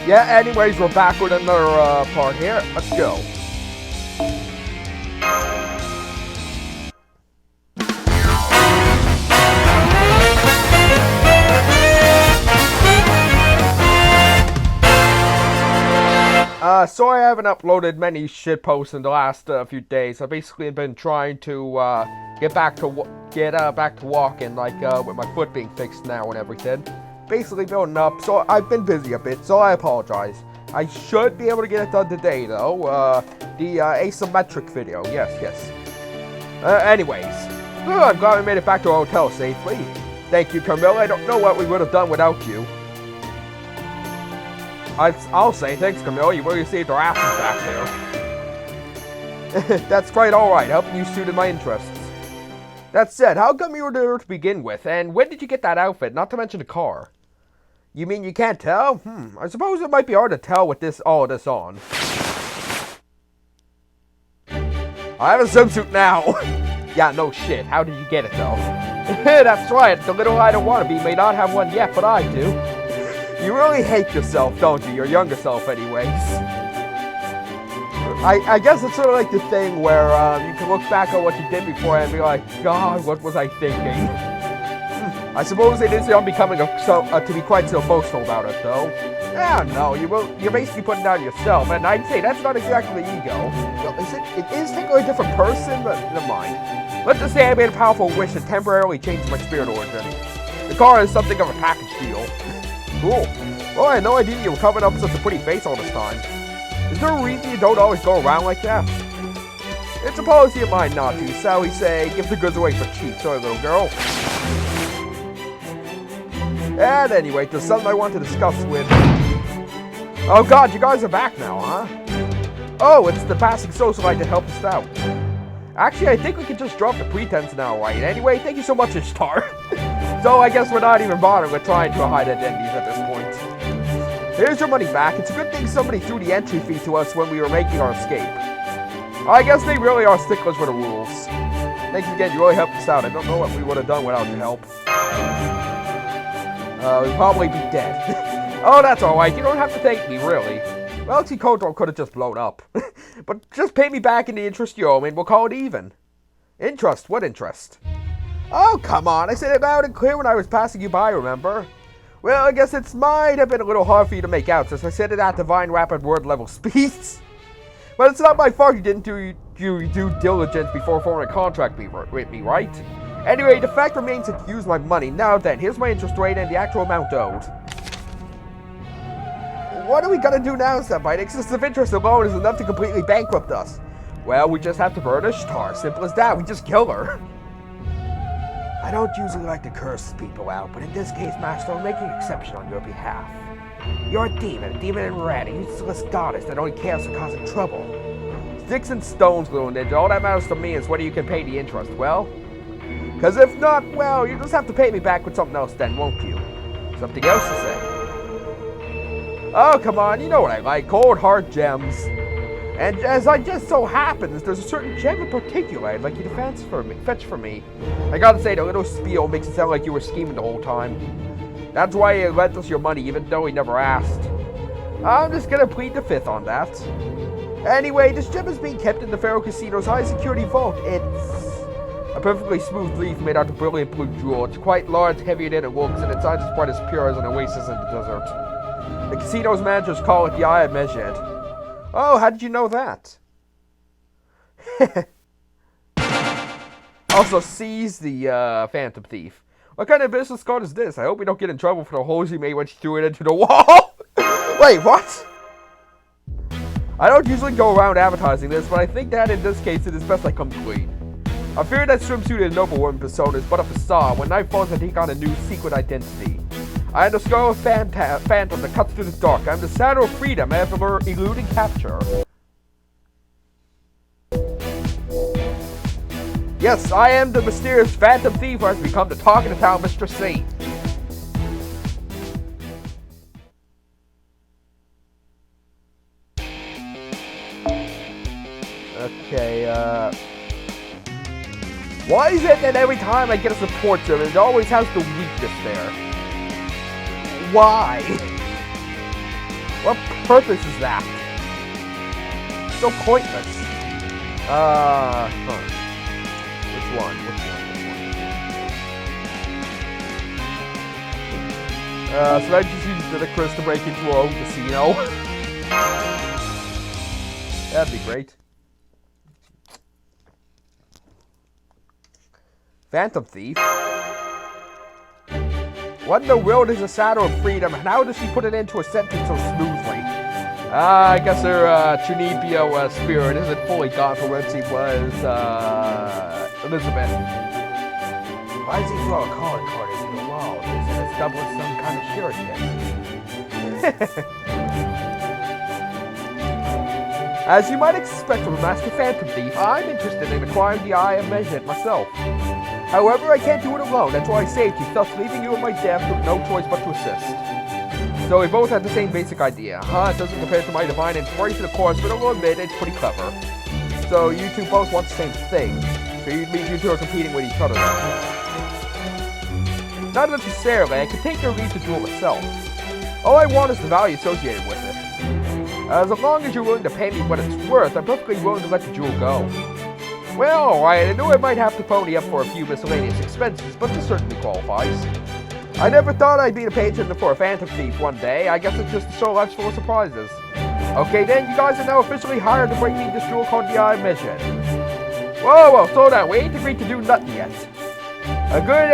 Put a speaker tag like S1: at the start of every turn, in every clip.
S1: Yeah, anyways, we're back with another part here. Let's go. Sorry I haven't uploaded many shitposts in the last few days. I've basically been trying to get back to walking, like with my foot being fixed now and everything. Basically building up, so I've been busy a bit, so I apologize. I should be able to get it done today, though. The asymmetric video, yes. Anyways, I'm glad we made it back to our hotel safely. Thank you, Camilla. I don't know what we would have done without you. I'll say thanks, Camilla. You really saved our asses back there. That's quite alright, helping you suited my interests. That said, how come you were there to begin with, and when did you get that outfit, not to mention the car? You mean you can't tell? I suppose it might be hard to tell with all of this on. I have a swimsuit now. Yeah, no shit. How did you get it, though? That's right. The little I don't wannabe may not have one yet, but I do. You really hate yourself, don't you? Your younger self, anyways. I guess it's sort of like the thing where you can look back on what you did before and be like, God, what was I thinking? I suppose it is becoming to be quite so boastful about it, though. Yeah, no, you're basically putting down yourself, and I'd say that's not exactly ego. Well, it is technically a different person, but never mind. Let's just say I made a powerful wish that temporarily changed my spirit origin. The car is something of a package deal. Cool. Well, I had no idea you were covering up such a pretty face all this time. Is there a reason you don't always go around like that? It's a policy of mine not to, shall we say, give the goods away for cheap, sorry little girl. And anyway, there's something I want to discuss with... Oh god, you guys are back now, huh? Oh, it's the passing socialite that helped us out. Actually, I think we can just drop the pretense now, right? Anyway, thank you so much, Ishtar. So I guess we're not even bothering with trying to hide identities at this point. Here's your money back. It's a good thing somebody threw the entry fee to us when we were making our escape. I guess they really are sticklers for the rules. Thanks again, you really helped us out. I don't know what we would have done without your help. We'd probably be dead. Oh, that's alright. You don't have to thank me, really. Well, Koto could have just blown up. But just pay me back in the interest you owe me and we'll call it even. Interest? What interest? Oh, come on. I said it loud and clear when I was passing you by, remember? Well, I guess it might have been a little hard for you to make out since I said it at divine rapid word level speeds. But it's not my fault you didn't do your due diligence before forming a contract with me, right? Anyway, the fact remains that you used my money. Now then, here's my interest rate and the actual amount owed. What are we gonna do now, Senpai? The excessive interest alone is enough to completely bankrupt us. Well, we just have to burn Ishtar. Simple as that. We just kill her. I don't usually like to curse people out, but in this case, Master, I'm making an exception on your behalf. You're a demon in red, a useless goddess that only cares for causing trouble. Sticks and stones, little ninja. All that matters to me is whether you can pay the interest, well? Because if not, well, you just have to pay me back with something else then, won't you? Something else to say. Oh, come on, you know what I like. Cold, hard gems. And as I just so happens, there's a certain gem in particular I'd like you to fetch for me. I gotta say, the little spiel makes it sound like you were scheming the whole time. That's why you lent us your money, even though he never asked. I'm just gonna plead the fifth on that. Anyway, this gem is being kept in the Pharaoh Casino's high-security vault. It's a perfectly smooth leaf made out of brilliant blue jewel. It's quite large, heavier than it looks, and its size is quite as pure as an oasis in the desert. The casino's managers call it the Eye of Mejed. Oh, how did you know that? Also, seize the Phantom Thief. What kind of business card is this? I hope we don't get in trouble for the holes you made when she threw it into the wall. Wait, what? I don't usually go around advertising this, but I think that in this case it is best I come clean. I fear that swimsuit and noblewoman persona is but a facade when night falls I take on a new secret identity. I am the Scarlet Phantom that cuts through the dark. I am the shadow of freedom ever eluding capture. Yes, I am the mysterious Phantom Thief who has become the talk of the town, Mr. C. Okay, why is it that every time I get a support server, it always has the weakness there? Why? What purpose is that? So pointless. Which one? So I just used the Chris to break into our own casino. That'd be great. Phantom Thief? What in the world is a shadow of freedom, and how does she put it into a sentence so smoothly? I guess her Chunibyo spirit isn't fully gone from where she was, Elizabeth. Why does he throw a calling card into the wall? Is it double as some kind of shuriken? As you might expect from a Master Phantom Thief, I'm interested in acquiring the Eye of Measurement myself. However, I can't do it alone, that's why I saved you, thus leaving you at my death with no choice but to assist. So we both had the same basic idea. It doesn't compare to my divine inspiration, of course, but I'll admit it's pretty clever. So you two both want the same thing. So you two are competing with each other now. Not necessarily, I can take the lead to duel myself. All I want is the value associated with it. As long as you're willing to pay me what it's worth, I'm perfectly willing to let the duel go. Well, alright, I know I might have to pony up for a few miscellaneous expenses, but this certainly qualifies. I never thought I'd be the patron for a Phantom Thief one day. I guess it's just a show life's full of surprises. Okay then, you guys are now officially hired to bring me this duel called the Eye of Measurement. Whoa, slow down, we ain't agreed to do nothing yet. A good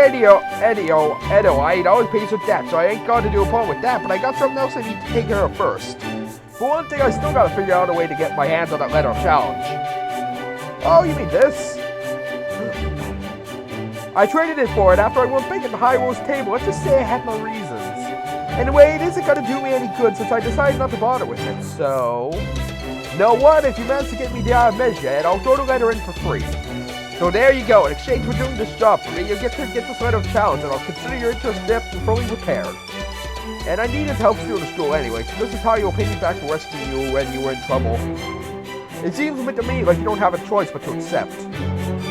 S1: Edoite always pays with debt, so I ain't got to do a poem with that, but I got something else I need to take care of first. For one thing, I still gotta figure out a way to get my hands on that letter of challenge. Oh, you mean this? I traded it for it after I went big at the High Rolls table. Let's just say I had my reasons. Anyway, it isn't gonna do me any good since I decided not to bother with it, so... You know what? If you manage to get me the Eye of Measurement, I'll throw the letter in for free. So there you go. In exchange for doing this job for me, you'll get to get this letter of challenge, and I'll consider your interest depth and fully repaired. And I needed help steal the stool anyway, so this is how you'll pay me back for rescuing you when you were in trouble. It seems a bit to me like you don't have a choice but to accept.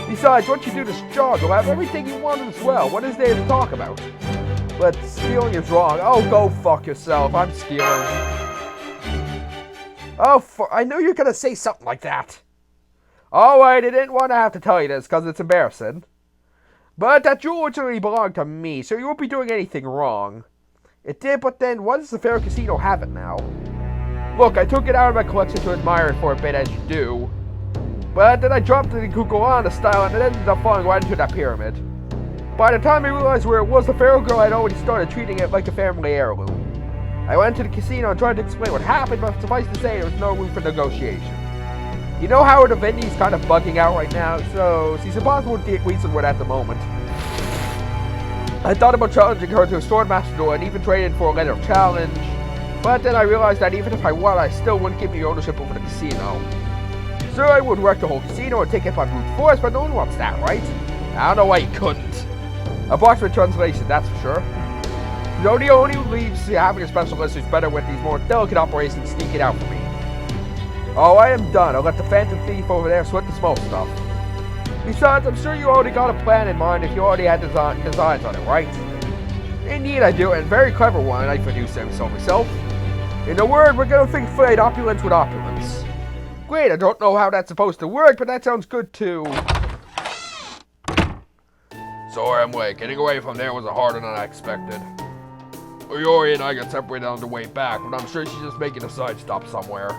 S1: Besides, once you do this job, you'll have everything you wanted as well. What is there to talk about? But stealing is wrong. Oh, go fuck yourself. I'm stealing. Oh, I knew you were gonna say something like that. Alright, I didn't want to have to tell you this, because it's embarrassing. But that jewel originally belonged to me, so you won't be doing anything wrong. It did, but then why does the Fair Casino have it now? Look, I took it out of my collection to admire it for a bit, as you do. But then I dropped it in Kukulana style, and it ended up falling right into that pyramid. By the time I realized where it was, the Pharaoh girl had already started treating it like a family heirloom. I went to the casino and tried to explain what happened, but suffice to say, there was no room for negotiation. You know how the Vindy's kind of bugging out right now, so she's impossible to reason with at the moment. I thought about challenging her to a Swordmaster duel and even traded for a letter of challenge, but then I realized that even if I won, I still wouldn't give me ownership over the casino. Sure, I would wreck the whole casino and take it by brute force, but no one wants that, right? I don't know why you couldn't. Approximate translation, that's for sure. The only leaves having a specialist who's better with these more delicate operations sneak it out for me. Oh, I am done. I'll let the Phantom Thief over there sweat the small stuff. Besides, I'm sure you already got a plan in mind if you already had designs on it, right? Indeed I do, and a very clever one, I produce them so myself. In a word, we're gonna fight opulence with opulence. Great, I don't know how that's supposed to work, but that sounds good too. Sorry I'm late. Getting away from there was harder than I expected. Oyori and I got separated on the way back, but I'm sure she's just making a side stop somewhere.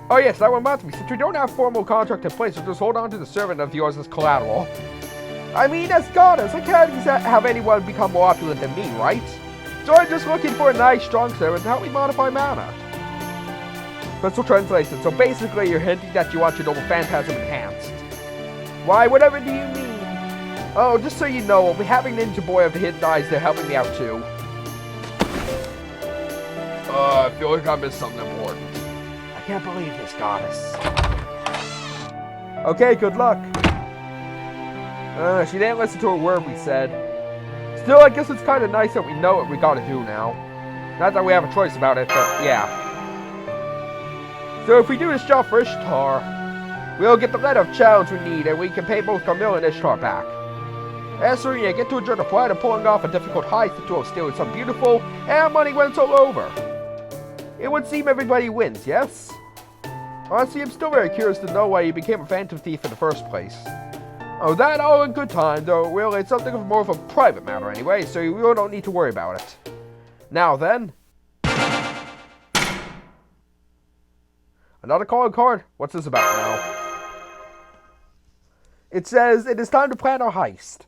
S1: Oh yes, that reminds me, since we don't have a formal contract in place, we'll just hold on to the servant of yours as collateral. I mean, as goddess, I can't have anyone become more opulent than me, right? So I'm just looking for a nice, strong servant to help me modify mana. Special translation, so basically you're hinting that you want your noble phantasm enhanced. Why, whatever do you mean? Oh, just so you know, we'll be having Ninja Boy of the Hidden Eyes there helping me out too. I feel like I missed something important. I can't believe this, goddess. Okay, good luck. She didn't listen to a word we said. Still, I guess it's kind of nice that we know what we gotta do now. Not that we have a choice about it, but yeah. So if we do this job for Ishtar, we'll get the letter of challenge we need, and we can pay both Camille and Ishtar back. As for you, get to enjoy the pride of pulling off a difficult heist that will steal some beautiful and money when it's all over. It would seem everybody wins, yes? Honestly, I'm still very curious to know why you became a phantom thief in the first place. Oh, that all in good time, though really it's something of more of a private matter anyway, so you really don't need to worry about it. Now then. Another calling card? What's this about now? It says, it is time to plan our heist.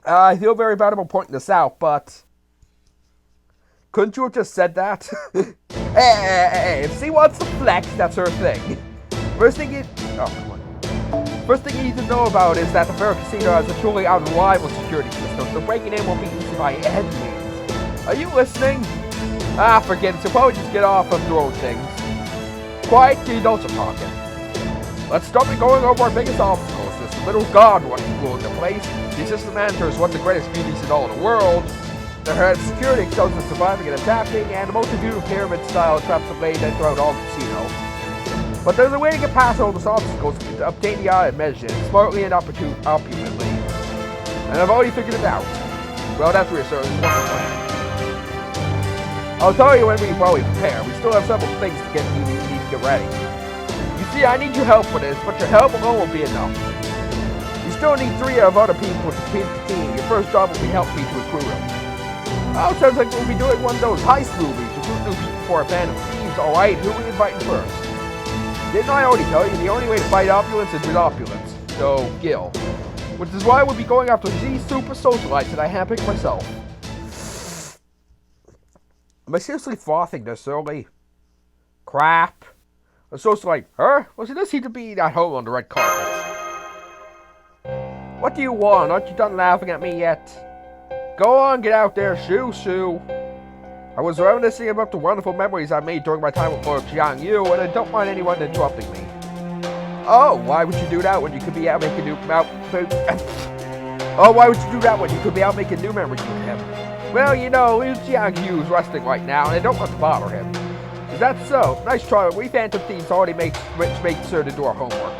S1: I feel very bad about pointing this out, but... couldn't you have just said that? Hey, if she wants to flex, that's her thing. First thing you... oh, come on. First thing you need to know about is that the Fair Casino has a truly unrivaled security system, so breaking in won't be easy by any means. Are you listening? Ah, forget it, so probably just get off of throwing things. Quiet, the adults are talking. Let's start by going over our biggest obstacles. This little god ruling the place. The assistant manager is one of the greatest beauties in all the world. The head of security excels in surviving and adapting, and the most beautiful pyramid-style traps are laid throughout all the casino. But there's a way to get past all those obstacles to obtain the item measured, smartly and opulently. And I've already figured it out. Well, that's reassuring. What's the plan? I'll tell you when we prepare. We still have several things to need to get ready. You see, I need your help for this, but your help alone won't be enough. You still need 3 of other people to complete the team. Your first job will be helping me to recruit them. Oh, sounds like we'll be doing one of those heist movies. Recruit new people for a band of thieves. Alright, who are we inviting first? Didn't I already tell you? The only way to fight opulence is with opulence. So, Gil. Which is why we'll be going after these super socialites that I handpicked myself. Am I seriously frothing this early? Crap. A socialite, her? Well, she does seem to be at home on the red carpet. What do you want? Aren't you done laughing at me yet? Go on, get out there, shoo. I was reminiscing about the wonderful memories I made during my time with Lord Jiang Yu, and I don't want anyone interrupting me. Oh, why would you do that when you could be out making new oh, why would you do that when you could be out making new memories with him? Well, you know, Liu Jiang Yu is resting right now, and I don't want to bother him. Is that so? Nice try. We Phantom Thieves already make sure to do our homework.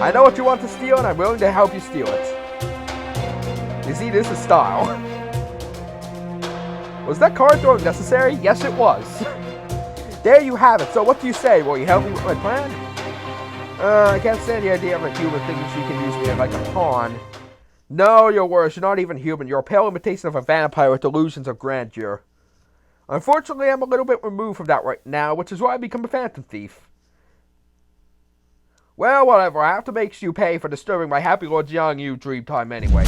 S1: I know what you want to steal, and I'm willing to help you steal it. You see, this is style. Was that card throwing necessary? Yes, it was. There you have it. So what do you say? Will you help me with my plan? I can't stand the idea of a human thinking she can use me like a pawn. No, you're worse. You're not even human. You're a pale imitation of a vampire with delusions of grandeur. Unfortunately, I'm a little bit removed from that right now, which is why I become a phantom thief. Well, whatever. I have to make you pay for disturbing my happy Lord Jiang Yu dream time anyway.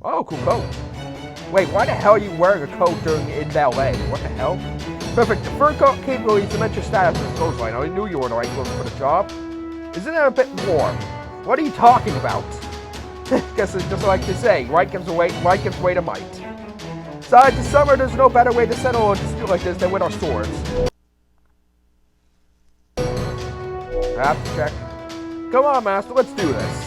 S1: Oh, cool coat. Wait, why the hell are you wearing a coat in ballet? What the hell? Perfect. The fur coat capability cements your status as a socialite. I knew you were the right woman for the job. Isn't it a bit warm? What are you talking about? Guess it's just like they say, right gives way to might. Besides, this summer there's no better way to settle a dispute like this than with our swords. I have to check. Come on, Master, let's do this.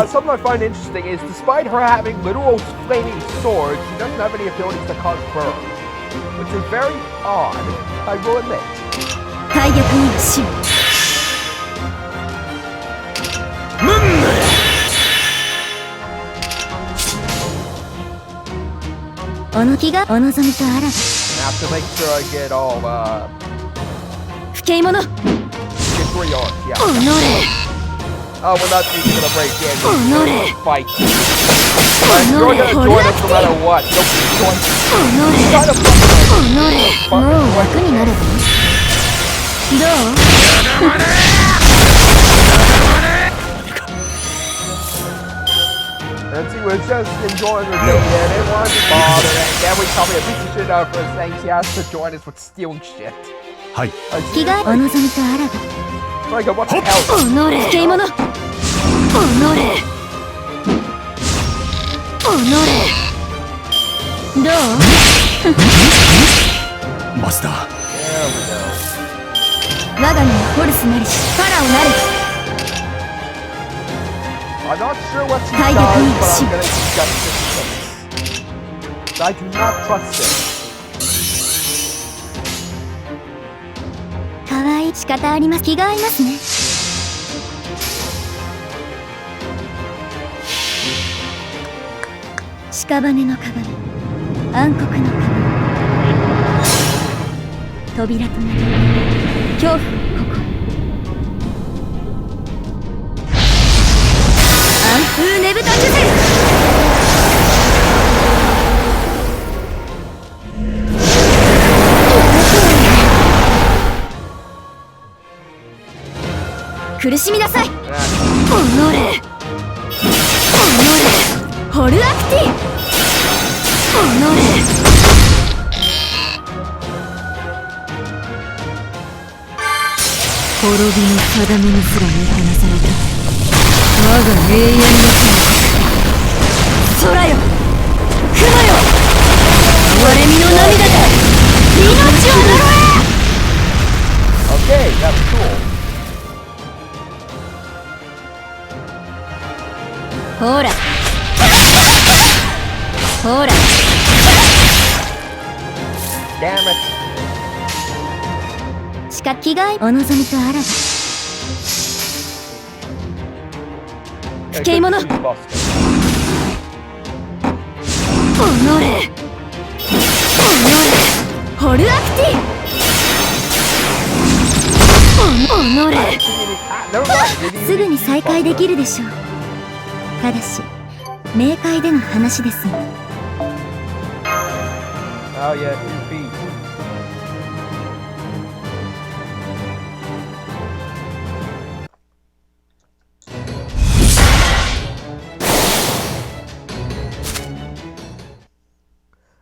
S1: Something I find interesting is, despite her having literal flaming swords, she doesn't have any abilities to cause burn. Which is very odd, I will admit. I have to make sure I get all, get 3 arcs, yeah. Oh, we're not even gonna break in. We're gonna fight. You're gonna join us no matter what. Don't join us. Try to and see, we're just enjoying her day. Yeah, they want to bother. And then we call me a piece of shit out for saying she has to join us with stealing shit. Hi. Like, what the hell?
S2: Master.
S1: There we go. I'm not sure what she does, but I'm gonna suggest this. I do not trust it.
S2: かわいい仕方あります。気が合いますね。屍の鏡、暗黒の鏡、扉となり恐怖の心、暗風ねぶた術。苦しみなさい。おのれホルアクティ。おのれ滅びの定めにすら見放された我が永遠の空よ雲よ、哀れみの涙で命を呪え。
S1: Okay, that's cool.
S2: ほらほら
S1: Damn it.
S2: しか気がお望みとあらば不敬者。おのれホルアクティ。おのれすぐに再会できるでしょう。ただし冥界での話です。
S1: Oh yeah, 2 feet.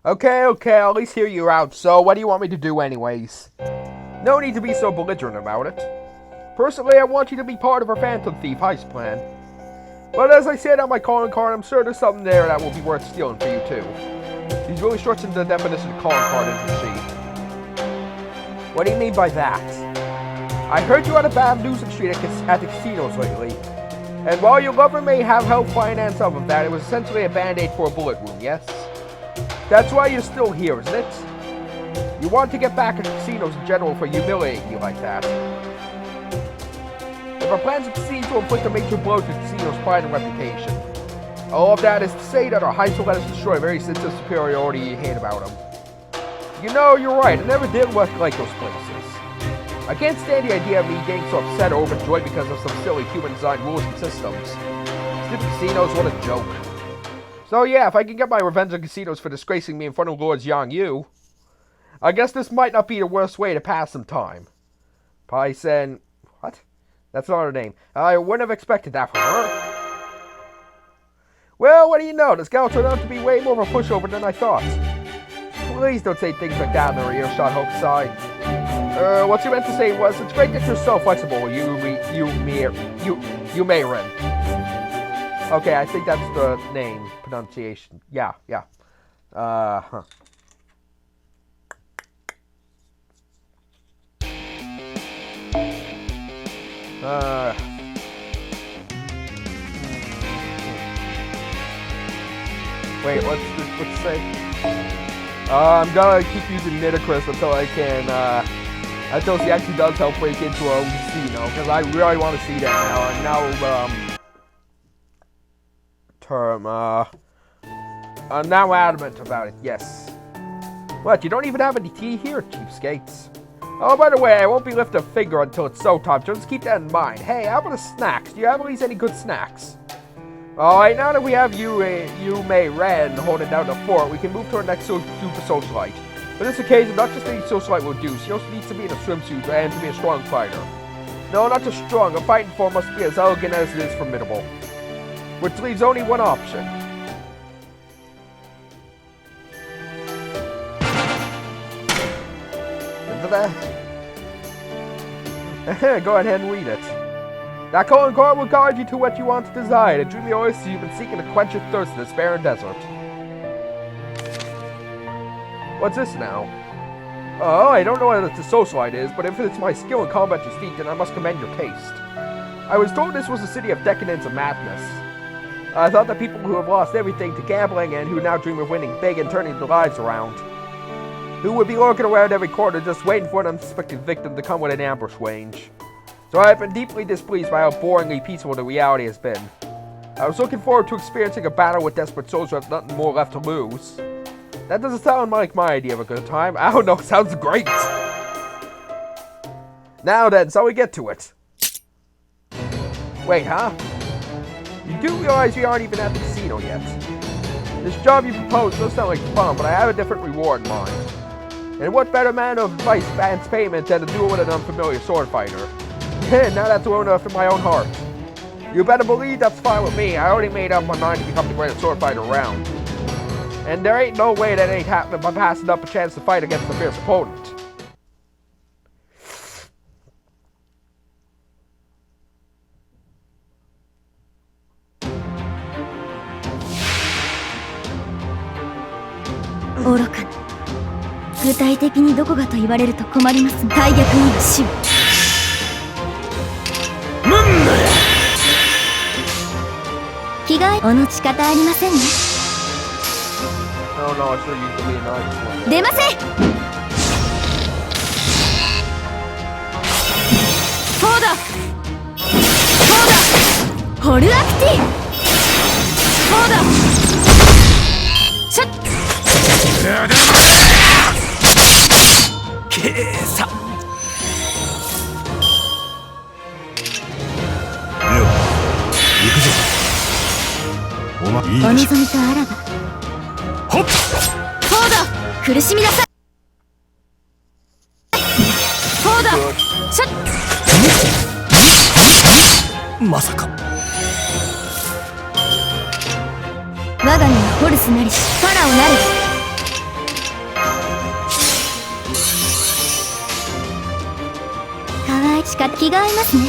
S1: Okay, I'll at least hear you out, so what do you want me to do anyways? No need to be so belligerent about it. Personally, I want you to be part of our Phantom Thief heist plan. But as I said on my calling card, I'm sure there's something there that will be worth stealing for you too. He's really stretching the definition of calling card, isn't she? What do you mean by that? I heard you had a bad losing streak at the casinos lately. And while your lover may have helped finance some of that, it was essentially a band-aid for a bullet wound, yes? That's why you're still here, isn't it? You want to get back at casinos in general for humiliating you like that. If our plans succeed to inflict a major blow to the casino's pride and reputation. All of that is to say that our heist will let us destroy a very sense of superiority you hate about them. You know, you're right, I never did like those places. I can't stand the idea of me getting so upset or overjoyed because of some silly human-designed rules and systems. Stupid casinos, what a joke. So yeah, if I can get my revenge on casinos for disgracing me in front of Lords Yang Yu, I guess this might not be the worst way to pass some time. Paisen... What? That's not her name. I wouldn't have expected that from her. Well, what do you know? This gal turned out to be way more of a pushover than I thought. Please don't say things like that in her earshot, Hokusai. What you meant to say was, it's great that you're so flexible, you Mayrin. Okay, I think that's the name, pronunciation. Yeah. Huh. Wait, what's it say? I'm gonna keep using Nitocris until I can, until she actually does help break into a casino, because I really want to see that now. And now, I'm now adamant about it, yes. What, you don't even have any tea here, cheapskates? Oh, by the way, I won't be lifting a finger until it's so time, so just keep that in mind. Hey, how about the snacks? Do you have at least any good snacks? Alright, now that we have you May Ren holding down the fort, we can move to our next super socialite. For this occasion, not just any socialite will do, she also needs to be in a swimsuit and to be a strong fighter. No, not just strong, a fighting form must be as elegant as it is formidable. Which leaves only one option. Go ahead and read it. That calling card will guide you to what you want to desire, the dreamy oasis you've been seeking to quench your thirst in this barren desert. What's this now? Oh, I don't know what the socialite is, but if it's my skill in combat defeat, then I must commend your taste. I was told this was a city of decadence and madness. I thought that people who have lost everything to gambling and who now dream of winning big and turning their lives around, who would be lurking around every corner just waiting for an unsuspecting victim to come with an ambush range. So I have been deeply displeased by how boringly peaceful the reality has been. I was looking forward to experiencing a battle with desperate souls who have nothing more left to lose. That doesn't sound like my idea of a good time. I don't know, it sounds great! Now then, so we get to it. Wait, huh? You do realize we aren't even at the casino yet. This job you propose does sound like fun, but I have a different reward in mind. And what better man of advice advance payment than to duel with an unfamiliar sword fighter? Now that's alone after my own heart. You better believe that's fine with me. I already made up my mind to become the greatest sword fighter around. And there ain't no way that ain't happening by passing up a chance to fight against a fierce opponent.
S2: 愚かな。具体的にどこがと言われると困りますが、大逆には死を。着替えおの仕方ありませんね。出ません。そうだそうだ、ホルアクティ。そうだシャッ計算。行くぞ。お望みとあらば。ほっ。そうだ。苦しみなさい。そうだ。シャッ。まさか。我が身はホルスなりしファラオなる。かわいしか気が合いますね。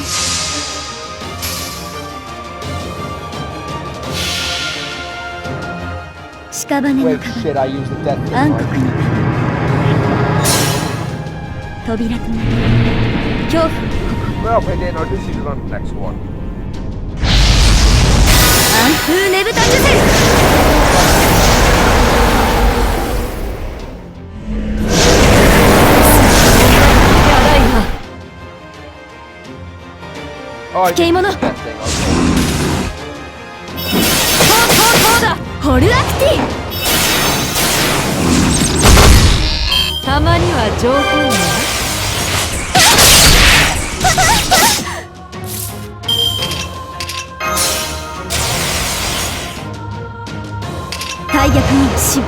S2: 屍の壁、暗黒の壁、扉となり恐怖をここに。安風ねぶた受精。消え物。そうだ、ホルアクティ。たまには情報ね。大逆には死を。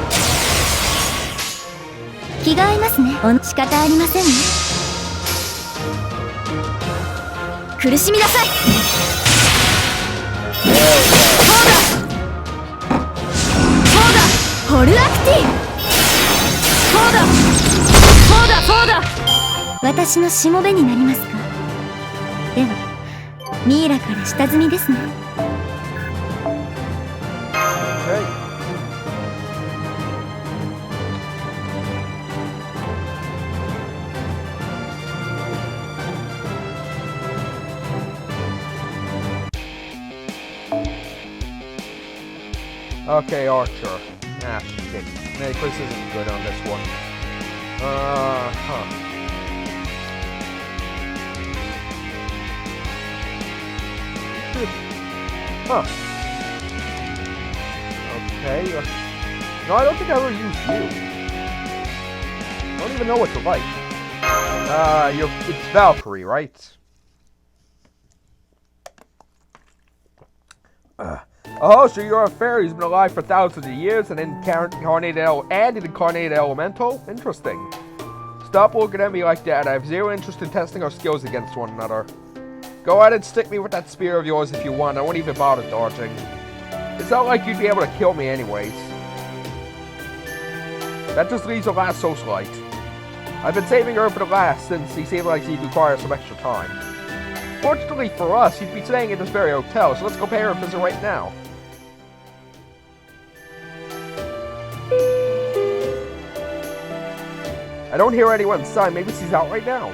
S2: 気が合いますね。仕方ありませんね。苦しみなさい。そうだそうだ、ホルアクティ。そうだそうだそうだ。私のしもべになりますか。ではミイラから下積みですね。
S1: Okay, Archer. Ah, shit. Chris isn't good on this one. Huh. Okay. No, I don't think I ever used you. I don't even know what you're like. It's Valkyrie, right? Oh, so you're a fairy who's been alive for thousands of years and incarnated elemental? Interesting. Stop looking at me like that. I have zero interest in testing our skills against one another. Go ahead and stick me with that spear of yours if you want. I won't even bother dodging. It's not like you'd be able to kill me anyways. That just leaves the last socialite. I've been saving her for the last since he seemed like he'd require some extra time. Fortunately for us, he'd be staying at this very hotel, so let's go pay her a visit right now. I don't hear anyone inside. Maybe she's out right now.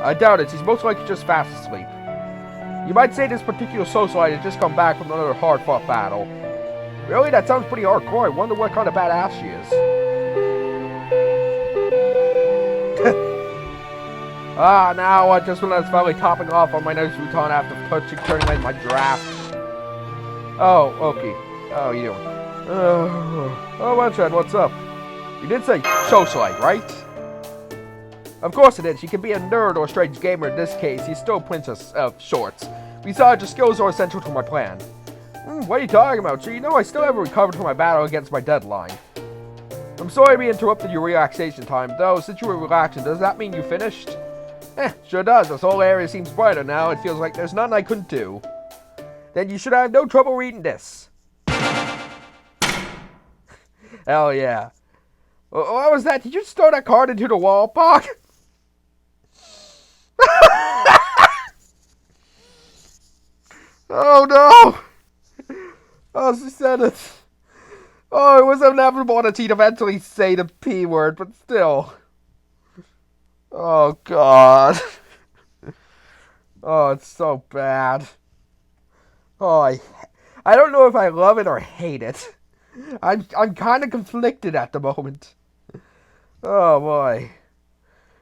S1: I doubt it. She's most likely just fast asleep. You might say this particular socialite has just come back from another hard-fought battle. Really? That sounds pretty hardcore. I wonder what kind of badass she is. Now, just when I was finally topping off on my nice futon after turning in my draft. Oh, okay. How are you doing? Oh, Munchhead, what's up? You did say socialite, right? Of course it is. You can be a nerd or a strange gamer. In this case, he's still a princess of sorts. Besides, your skills are essential to my plan. What are you talking about? So you know I still haven't recovered from my battle against my deadline. I'm sorry we interrupted your relaxation time, though. Since you were relaxing, does that mean you finished? Sure does. This whole area seems brighter now. It feels like there's nothing I couldn't do. Then you should have no trouble reading this. Hell yeah. What was that? Did you just throw that card into the wall, Pog? Oh no! Oh, she said it. Oh, it was inevitable that she'd eventually say the P word, but still. Oh god. Oh, it's so bad. Oh, I don't know if I love it or hate it. I'm kind of conflicted at the moment. Oh boy.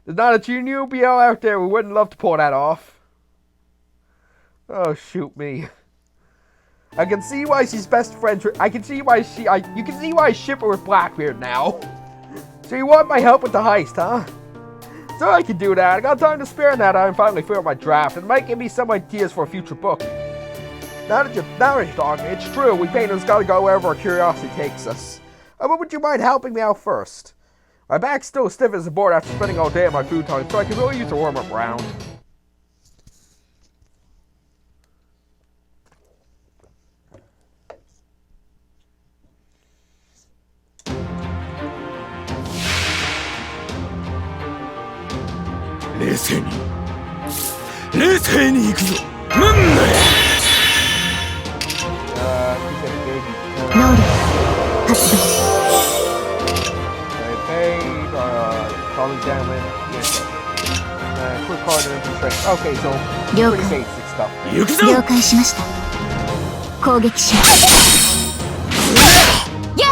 S1: There's not a junior BL out there who wouldn't love to pull that off. Oh, shoot me. I can see why she's best friends with... you can see why I ship her with Blackbeard now. So you want my help with the heist, huh? So I can do that. I got time to spare now that I'm finally through my draft. It might give me some ideas for a future book. Now that you're talking, it's true. We painters gotta go wherever our curiosity takes us. But would you mind helping me out first? My back's still stiff as a board after spending all day on my futon, so I can really use a warm-up round. Quick card and infiltrate. Okay, so pretty basic stuff.
S2: 了解しました。攻撃します。やっ。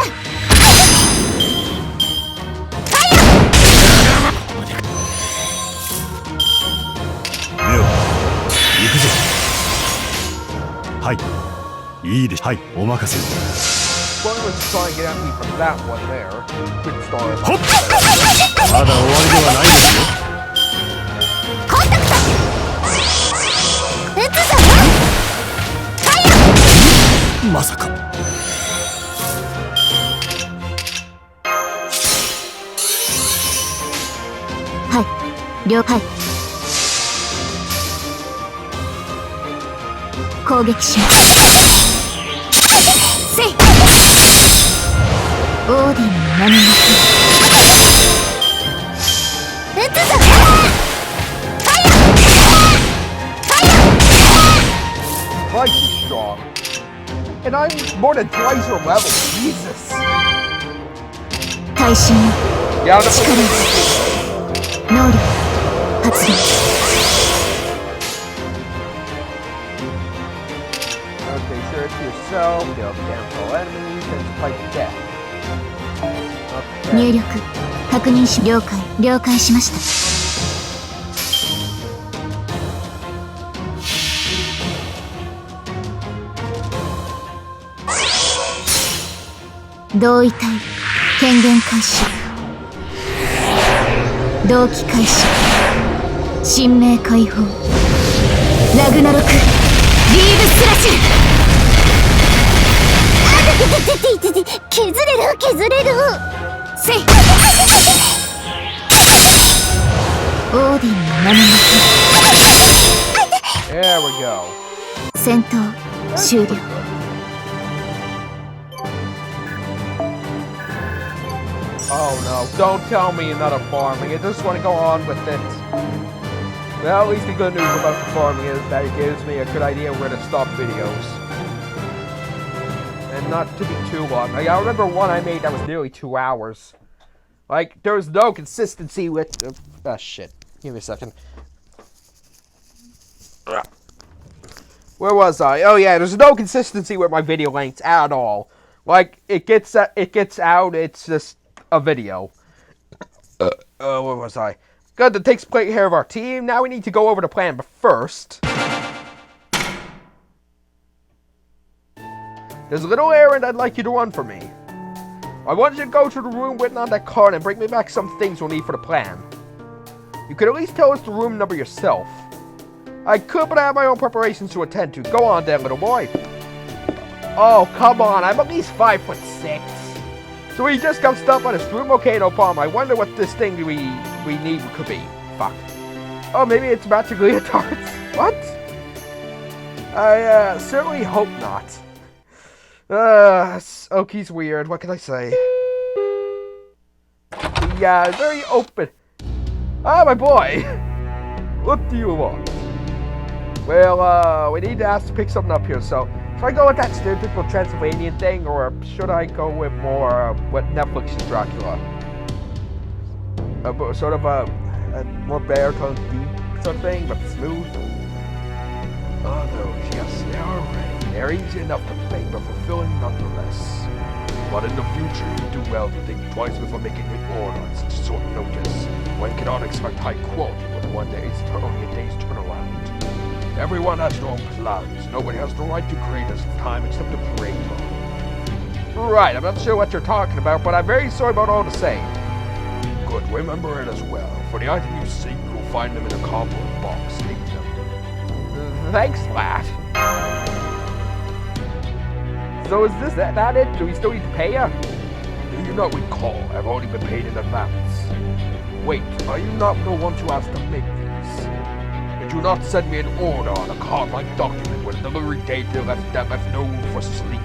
S3: はい、いいです。はい、お任せを。
S1: One was trying to get at me from that one there. Quick start.
S3: まだ終わりではないですよ。
S2: コンタクト。撃つぞ。ファイア。
S3: まさか。
S2: はい、了解。攻撃します。せい。オーディンの名に乗せ。撃つぞ。
S1: Twice as strong. And I'm more than twice your level. Jesus.
S2: 耐震の力です。能力発動。
S1: Okay, search yourself, kill the damsel enemies, and fight to death. Okay.
S2: 入力確認し了解しました。同位体権限開始。同期開始。神明解放。ラグナロクリーブスラッシュ。削れるせい。オーディンの名に乗せ。
S1: There we go.
S2: 戦闘終了。
S1: Oh no, don't tell me another farming. I just want to go on with it. Well, at least the good news about the farming is that it gives me a good idea where to stop videos. And not to be too long. Like, I remember one I made that was nearly 2 hours. Like, there was no consistency with... shit. Give me a second. Where was I? Oh yeah, there's no consistency with my video lengths at all. Like, it gets out, it's just a video. Where was I? Good, that takes care of our team. Now we need to go over the plan, but first... there's a little errand I'd like you to run for me. I want you to go to the room written on that card and bring me back some things we'll need for the plan. You could at least tell us the room number yourself. I could, but I have my own preparations to attend to. Go on then, little boy. Oh, come on. I'm at least 5'6". So he just got stuck on his room? Okay, no problem. I wonder what this thing we need could be. Fuck. Oh, maybe it's magically a tarts. What? I certainly hope not. Oki's weird. What can I say? Yeah, very open. Ah, my boy. What do you want? Well, we need to ask to pick something up here, so should I go with that stereotypical Transylvanian thing, or should I go with more, what Netflix's Dracula? Sort of a more baritone deep sort of thing, but smooth? Oh, those, yes, they are ready. They're easy enough to make, but fulfilling nonetheless. But in the future, you do well to think twice before making an order on such short notice. One cannot expect high quality with only a day's turnaround. Everyone has their own plans. Nobody has the right to create this time except the creator. Right, I'm not sure what you're talking about, but I'm very sorry about all the same. Good, remember it as well. For the item you seek, you'll find them in a cardboard box. Take them. Thanks, lad. So is that it? Do we still need to pay ya? Do you not recall? I've already been paid in advance. Wait, are you not the one to ask to make these? Did you not send me an order on a card-like document with a delivery date that left no room for sleep?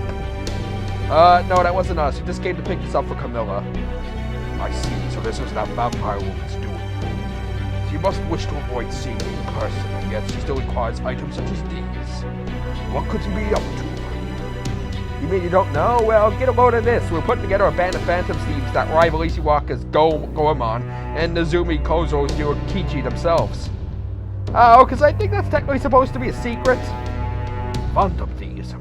S1: No, that wasn't us. You just came to pick this up for Camilla. I see, so this was that vampire woman's doing. She must wish to avoid seeing me in person, and yet she still requires items such as these. What could she be up to? You mean you don't know? Well, get a load of this. We're putting together a band of phantom thieves that rival Ishiwaka's Goemon and Nezumi Kozo's Kichi themselves. Oh, because I think that's technically supposed to be a secret. Phantom thieves.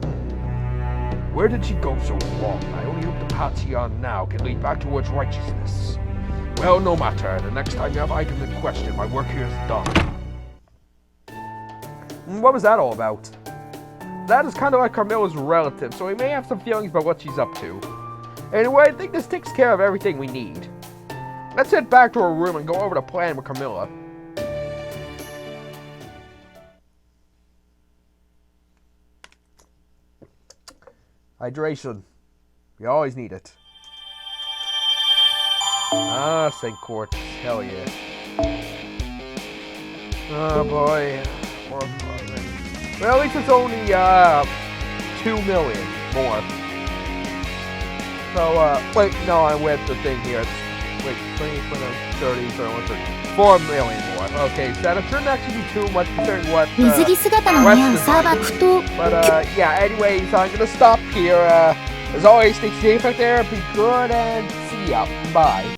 S1: Where did she go so wrong? I only hope the path she's on now can lead back towards righteousness. Well, no matter. The next time you have items in question, my work here is done. What was that all about? That is kind of like Carmilla's relative, so we may have some feelings about what she's up to. Anyway, I think this takes care of everything we need. Let's head back to her room and go over the plan with Camilla. Hydration. We always need it. Ah, St. Quartz. Hell yeah. Oh boy. Well, at least it's only 2 million more. So, wait, no, I went the thing here. It's, wait, 20, 30, 4 million more. Okay, so that shouldn't actually be too much considering what but yeah, anyways, I'm gonna stop here. As always, stay safe out there, be good, and see ya. Bye.